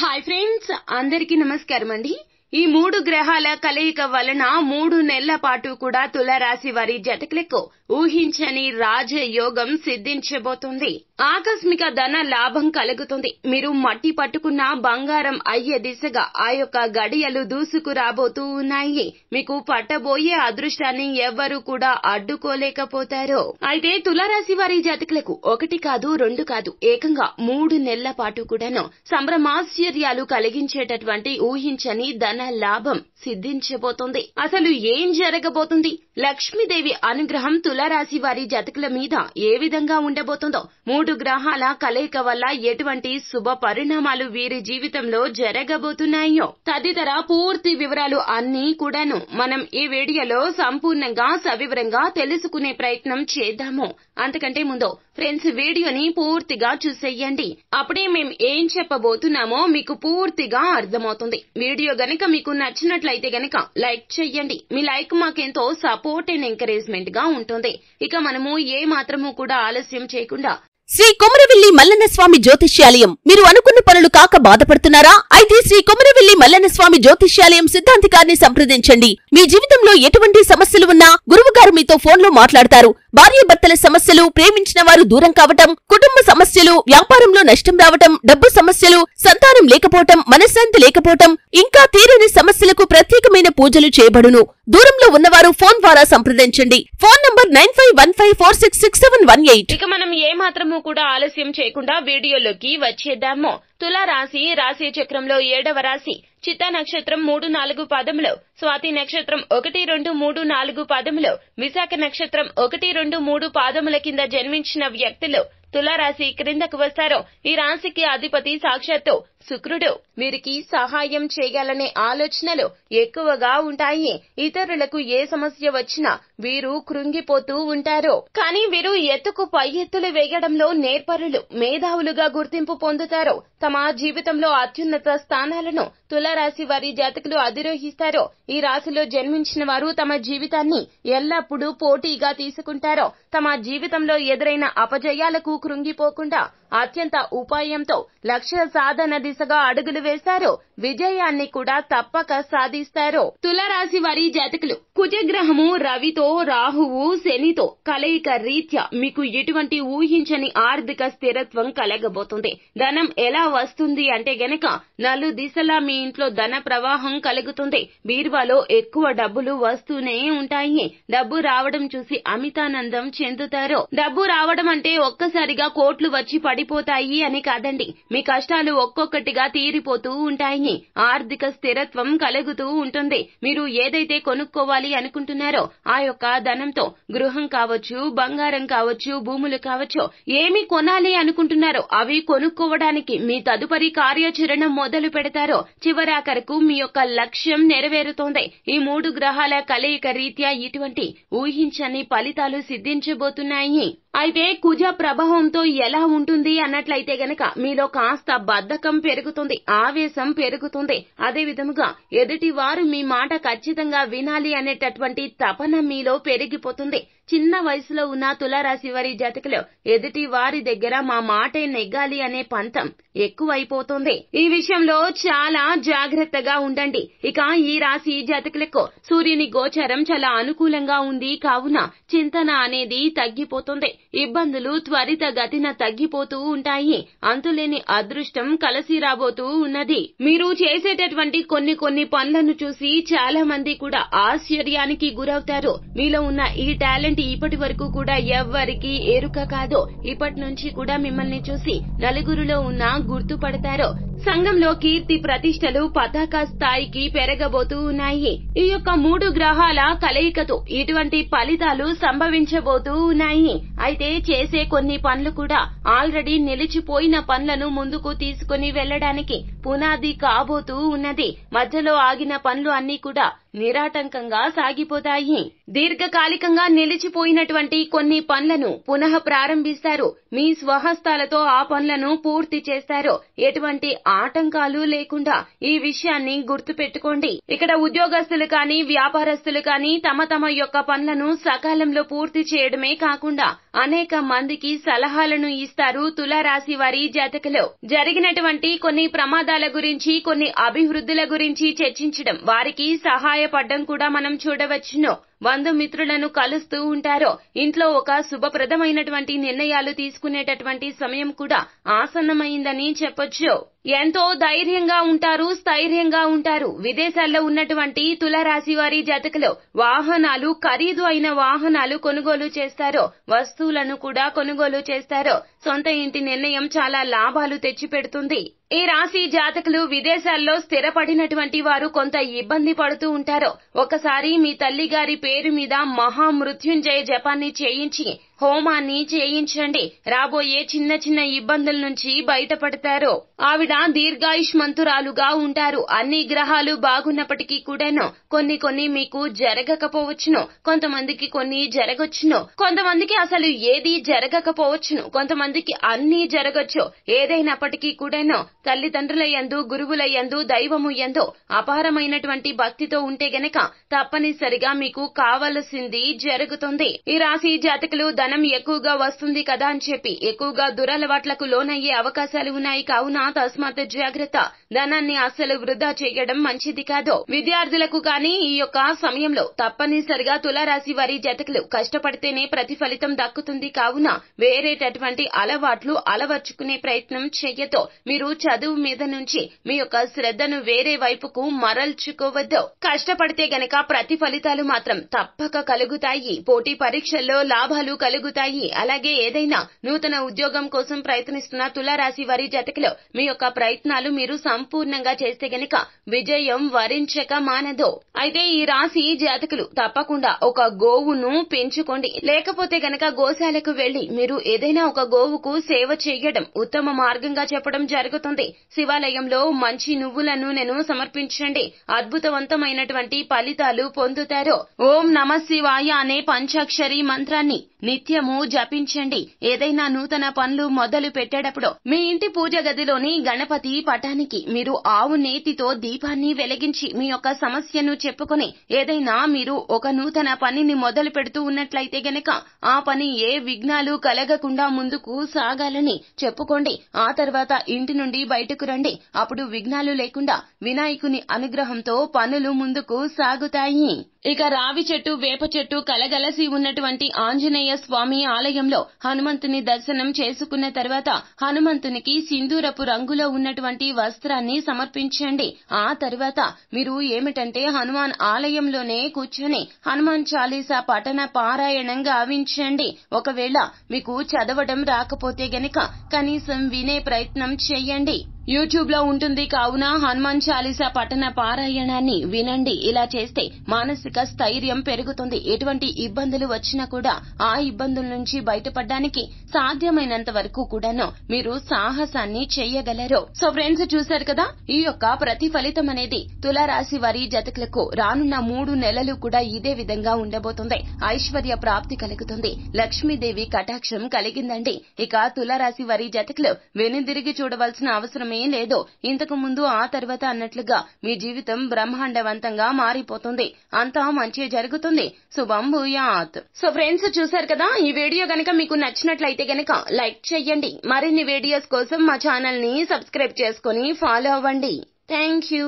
Hi friends, అందరికీ నమస్కారం అండి. ఈ 3 గ్రహాల కలయిక వలన 3 నెలల పాటు కూడా తులారాశి వారి జాతకులకు ఊహించని రాజయోగం సిద్ధించబోతుంది. ఆకస్మిక ధన లాభం కలుగుతుంది. మీరు మట్టి పట్టుకున్న బంగారం అయ్యే దిశగా ఆ యొక్క గడియలు దూసుకురాబోతూ ఉన్నాయి. మీకు పట్టబోయే అదృష్టాన్ని ఎవ్వరూ కూడా అడ్డుకోలేకపోతారు. అయితే తులారాశి వారి జాతకులకు 1 కాదు 2 కాదు ఏకంగా 3 నెలల పాటు కూడాను సంభ్రమాశ్చర్యాలు కలిగించేటటువంటి ఊహించని ధన లాభం సిద్ధించబోతుంది. అసలు ఏం జరగబోతుంది? లక్ష్మీదేవి అనుగ్రహం తులారాశి వారి జాతకుల మీద ఏ విధంగా ఉండబోతుందో, 3 గ్రహాల కలయిక వల్ల ఎటువంటి శుభ పరిణామాలు వీరి జీవితంలో జరగబోతున్నాయో తదితర పూర్తి వివరాలు అన్నీ కూడాను మనం ఈ వీడియోలో సంపూర్ణంగా సవివరంగా తెలుసుకునే ప్రయత్నం చేద్దాము. అంతకంటే ముందు ఫ్రెండ్స్, వీడియోని పూర్తిగా చూసేయండి. అప్పుడే మేము ఏం చెప్పబోతున్నామో మీకు పూర్తిగా అర్థమవుతుంది. వీడియో గనక మీకు నచ్చినట్లయితే గనక లైక్ చేయండి. మీ లైక్ మాకెంతో సపోర్ట్ అండ్ ఎంకరేజ్మెంట్ గా ఉంటుంది. ఇక మనము ఏ మాత్రము కూడా ఆలస్యం చేయకుండా శ్రీ కొమరవెల్లి మల్లన్న స్వామి జ్యోతిష్యాలయం. మీరు అనుకున్న పనులు కాక బాధపడుతున్నారా? అయితే శ్రీ కొమరవెల్లి మల్లన్న స్వామి జ్యోతిష్యాలయం సిద్ధాంతి గారిని సంప్రదించండి. మీ జీవితంలో ఎటువంటి సమస్యలు ఉన్నా గురువు గారు మీతో ఫోన్ లో మాట్లాడతారు. భార్యాభర్తల సమస్యలు, ప్రేమించిన వారు దూరం కావటం, కుటుంబ సమస్యలు, వ్యాపారంలో నష్టం రావటం, డబ్బు సమస్యలు, సంతానం లేకపోవటం, మనశ్శాంతి లేకపోవటం, ఇంకా తీరని సమస్యలకు ప్రత్యేకమైన పూజలు చేయబడును. దూరంలో ఉన్నవారు ఫోన్ ద్వారా సంప్రదించండి. Phone number 9515466718. ఇక మనం ఏ మాత్రము కూడా ఆలస్యం చేయకుండా వీడియోలోకి వచ్చేద్దాము. తులారాశి రాశి చక్రంలో 7వ రాశి. చిత్తా నక్షత్రం 3-4 పాదములు, స్వాతి నక్షత్రం 1-2-3-4 పాదములు, విశాఖ నక్షత్రం 1-2-3 పాదముల కింద జన్మించిన వ్యక్తులు తులారాశి క్రిందకు వస్తారు. ఈ రాశికి అధిపతి సాక్షాత్తు శుక్రుడు. వీరికి సహాయం చేయాలనే ఆలోచనలు ఎక్కువగా ఉంటాయి. ఇతరులకు ఏ సమస్య వచ్చినా వీరు కృంగిపోతూ ఉంటారు. కానీ వీరు ఎత్తుకు పై ఎత్తులు వేయడంలో నేర్పరులు, మేధావులుగా గుర్తింపు పొందుతారు. తమ జీవితంలో అత్యున్నత స్థానాలను తులారాశి వారి జాతకులు అధిరోహిస్తారు. ఈ రాశిలో జన్మించిన వారు తమ జీవితాన్ని ఎల్లప్పుడూ పోటీగా తీసుకుంటారు. తమ జీవితంలో ఎదురైన అపజయాలకు కృంగిపోకుండా అత్యంత ఉపాయంతో లక్ష్య సాధన దిశగా అడుగులు వేస్తారు. విజయాన్ని కూడా తప్పక సాధిస్తారు. తులారాశి వారి జాతకులు కుజగ్రహము రవితో, రాహువు శనితో కలయిక రీత్యా మీకు ఎటువంటి ఊహించని ఆర్థిక స్థిరత్వం కలగబోతుంది. ధనం ఎలా వస్తుంది అంటే గనక నలు దిశలా మీ ఇంట్లో ధన ప్రవాహం కలుగుతుంది. బీరువాలో ఎక్కువ డబ్బులు వస్తూనే ఉంటాయి. డబ్బు రావడం చూసి అమితానందం చెందుతారు. డబ్బు రావడం అంటే ఒక్కసారిగా కోట్లు వచ్చి పడిపోతాయి అని కాదండి. మీ కష్టాలు ఒక్కొక్కటిగా తీరిపోతూ ఉంటాయి. ఆర్థిక స్థిరత్వం కలుగుతూ ఉంటుంది. మీరు ఏదైతే కొనుక్కోవాలి అనుకుంటున్నారో ఆ యొక్క ధనంతో గృహం కావచ్చు, బంగారం కావచ్చు, భూములు కావచ్చు, ఏమి కొనాలి అనుకుంటున్నారో అవి కొనుక్కోవడానికి మీ తదుపరి కార్యాచరణ మొదలు పెడతారో చివరాఖరకు మీ యొక్క లక్ష్యం నెరవేరుతోంది. ఈ 3 గ్రహాల కలయిక రీత్యా ఇటువంటి ఊహించని ఫలితాలు సిద్ధించబోతున్నాయి. అయితే కుజ ప్రభావంతో ఎలా ఉంటుంది అన్నట్లయితే గనక మీలో కాస్త బద్ధకం పెరుగుతుంది, ఆవేశం పెరుగుతుంది. అదే విధముగా ఎదుటి వారు మీ మాట ఖచ్చితంగా వినాలి అనేటటువంటి తపన మీలో పెరిగిపోతుంది. చిన్న వయసులో ఉన్న తులారాశి వారి జాతకులు ఎదుటి వారి దగ్గర మా మాటే నెగ్గాలి అనే పంతం ఎక్కువైపోతుంది. ఈ విషయంలో చాలా జాగ్రత్తగా ఉండండి. ఇక ఈ రాశి జాతకులకు సూర్యుని గోచరం చాలా అనుకూలంగా ఉంది కావున చింతన అనేది తగ్గిపోతుంది. ఇబ్బందులు త్వరితగతిన తగ్గిపోతూ ఉంటాయి. అంతులేని అదృష్టం కలిసి రాబోతూ ఉన్నది. మీరు చేసేటటువంటి కొన్ని పనులను చూసి చాలా మంది కూడా ఆశ్చర్యానికి గురవుతారు. మీలో ఉన్న ఈ టాలెంట్ ఇప్పటి వరకు కూడా ఎవ్వరికి ఎరుక కాదు. ఇప్పటి నుంచి కూడా మిమ్మల్ని చూసి నలుగురిలో ఉన్న గుర్తుపడతారు. సంఘంలో కీర్తి ప్రతిష్టలు పతాక స్థాయికి పెరగబోతూ ఉన్నాయి. ఈ యొక్క 3 గ్రహాల కలయికతో ఇటువంటి ఫలితాలు సంభవించబోతూ ఉన్నాయి. అయితే చేసే కొన్ని పనులు కూడా ఆల్రెడీ నిలిచిపోయిన పనులను ముందుకు తీసుకుని వెళ్లడానికి పునాది కాబోతూ ఉన్నది. మధ్యలో ఆగిన పనులు అన్ని కూడా నిరాటంకంగా సాగిపోతాయి. దీర్ఘకాలికంగా నిలిచిపోయినటువంటి కొన్ని పనులను పునః ప్రారంభిస్తారు. మీ స్వహస్తాలతో ఆ పనులను పూర్తి చేస్తారు. ఎటువంటి ఆటంకాలు లేకుండా. ఈ విషయాన్ని గుర్తు పెట్టుకోండి. ఇక్కడ ఉద్యోగస్తులు కానీ వ్యాపారస్తులు కానీ తమ యొక్క పనులను సకాలంలో పూర్తి చేయడమే కాకుండా అనేక మందికి సలహాలను ఇస్తారు. తులారాశి వారి జాతకులు జరిగినటువంటి కొన్ని ప్రమాదాల గురించి, కొన్ని అభివృద్ధుల గురించి చర్చించడం, వారికి సహాయపడడం కూడా మనం చూడవచ్చును. బంధుమిత్రులను కలుస్తూ ఉంటారో, ఇంట్లో ఒక శుభప్రదమైనటువంటి నిర్ణయాలు తీసుకునేటటువంటి సమయం కూడా ఆసన్నమైందని చెప్పొచ్చు. ఎంతో ధైర్యంగా ఉంటారు, స్థైర్యంగా ఉంటారు. విదేశాల్లో ఉన్నటువంటి తులారాశి వారి జాతకులు వాహనాలు, ఖరీదు అయిన వాహనాలు కొనుగోలు చేస్తారో, వస్తువులను కూడా కొనుగోలు చేస్తారో. సొంత ఇంటి నిర్ణయం చాలా లాభాలు తెచ్చిపెడుతుంది. ఈ రాశి జాతకులు విదేశాల్లో స్థిరపడినటువంటి వారు కొంత ఇబ్బంది పడుతూ ఉంటారో, ఒకసారి మీ తల్లి గారి పేరు మీద మహామృత్యుంజయ జపాన్ని చేయించి హోమాన్ని చేయించండి. రాబోయే చిన్న చిన్న ఇబ్బందుల నుంచి బయటపడతారు. ఆవిడ దీర్ఘాయుష్మంతురాలుగా ఉంటారు. అన్ని గ్రహాలు బాగున్నప్పటికీ కూడాను కొన్ని మీకు జరగకపోవచ్చును. కొంతమందికి కొన్ని జరగొచ్చును. కొంతమందికి అసలు ఏది జరగకపోవచ్చును. కొంతమందికి అన్నీ జరగొచ్చు. ఏదైనప్పటికీ కూడాను తల్లిదండ్రుల యందు, గురువుల యందు, దైవము యందు అపారమైనటువంటి భక్తితో ఉంటే గనక తప్పనిసరిగా మీకు కావలసింది జరుగుతుంది. ఈ రాశి జాతకులు ధనం ఎక్కువగా వస్తుంది కదా అని చెప్పి ఎక్కువగా దురలవాట్లకు లోనయ్యే అవకాశాలు ఉన్నాయి. కావున తస్మాత్ జాగ్రత్త. ధనాన్ని అస్సలు వృధా చేయడం మంచిది కాదు. విద్యార్థులకు కానీ ఈ యొక్క సమయంలో తప్పనిసరిగా తులారాశి వారి జాతకులు కష్టపడితేనే ప్రతిఫలితం దక్కుతుంది. కావున వేరేటటువంటి అలవాట్లు అలవర్చుకునే ప్రయత్నం చెయ్యతో. మీరు చదువు మీద నుంచి మీ యొక్క శ్రద్ధను వేరే వైపుకు మరల్చుకోవద్దు. కష్టపడితే గనక ప్రతిఫలితాలు మాత్రం తప్పక కలుగుతాయి. పోటీ పరీక్షల్లో లాభాలు కలుగుతాయి. అలాగే ఏదైనా నూతన ఉద్యోగం కోసం ప్రయత్నిస్తున్న తులారాశి వారి జాతకులు మీ యొక్క ప్రయత్నాలు మీరు సంపూర్ణంగా చేస్తే గనక విజయం వరించక మానదు. అయితే ఈ రాశి జాతకులు తప్పకుండా ఒక గోవును పెంచుకోండి. లేకపోతే గనక గోశాలకు వెళ్లి మీరు ఏదైనా ఒక గోవుకు సేవ చేయడం ఉత్తమ మార్గంగా చెప్పడం జరుగుతుంది. శివాలయంలో మంచి నువ్వుల నూనెను సమర్పించండి. అద్భుతవంతమైనటువంటి ఫలితాలు పొందుతారు. ఓం నమః శివాయ అనే పంచాక్షరి మంత్రాన్ని నిత్యము జపించండి. ఏదైనా నూతన పనులు మొదలు పెట్టేటప్పుడు మీ ఇంటి పూజ గదిలోని గణపతి పటానికి మీరు ఆవు నేతితో దీపాన్ని వెలిగించి మీ యొక్క సమస్యను చెప్పుకొని ఏదైనా మీరు ఒక నూతన పనిని మొదలు పెడుతూ ఉన్నట్లయితే గనక ఆ పని ఏ విఘ్నాలు కలగకుండా ముందుకు సాగాలని చెప్పుకోండి. ఆ తర్వాత ఇంటి నుండి బయటకు రండి. అప్పుడు విఘ్నాలు లేకుండా వినాయకుని అనుగ్రహంతో పనులు ముందుకు సాగుతాయి. ఇక రావి చెట్టు, వేప చెట్టు కలగలసి ఉన్నటువంటి ఆంజనేయ స్వామి ఆలయంలో హనుమంతుని దర్శనం చేసుకున్న తర్వాత హనుమంతునికి సింధూరపు రంగులో ఉన్నటువంటి వస్త్రాన్ని సమర్పించండి. ఆ తర్వాత మీరు ఏమిటంటే హనుమాన్ ఆలయంలోనే కూర్చొని హనుమాన్ చాలీసా పఠన పారాయణం గావించండి. ఒకవేళ మీకు చదవడం రాకపోతే గనక కనీసం వినే ప్రయత్నం చేయండి. యూట్యూబ్ లో ఉంటుంది. కావున హనుమాన్ చాలీసా పఠన పారాయణాన్ని వినండి. ఇలా చేస్తే మానసిక స్థైర్యం పెరుగుతుంది. ఎటువంటి ఇబ్బందులు వచ్చినా కూడా ఆ ఇబ్బందుల నుంచి బయటపడడానికి సాధ్యమైనంత వరకు కూడాను మీరు సాహసాన్ని చెయ్యగలరు. సో ఫ్రెండ్స్, చూశారు కదా, ఈ యొక్క ప్రతిఫలితం అనేది తులారాశి వారి జాతకులకు రానున్న 3 నెలలు కూడా ఇదే విధంగా ఉండబోతుంది. ఐశ్వర్య ప్రాప్తి కలుగుతుంది. లక్ష్మీదేవి కటాక్షం కలిగిందండి. ఇక తులారాశి వారి జాతకులు వెనుదిరిగి చూడవలసిన అవసరమే లేదు. ఇంతకు ముందు ఆ తర్వాత అన్నట్లుగా మీ జీవితం బ్రహ్మాండవంతంగా మారిపోతుంది. అంతా మంచి జరుగుతుంది. శుభం భూయాత్. సో ఫ్రెండ్స్, చూశారు కదా, ఈ వీడియో గనక మీకు నచ్చినట్లయితే గనక లైక్ చేయండి. మరిన్ని వీడియోస్ కోసం మా ఛానల్ ని సబ్స్క్రైబ్ చేసుకుని ఫాలో అవ్వండి. Thank you.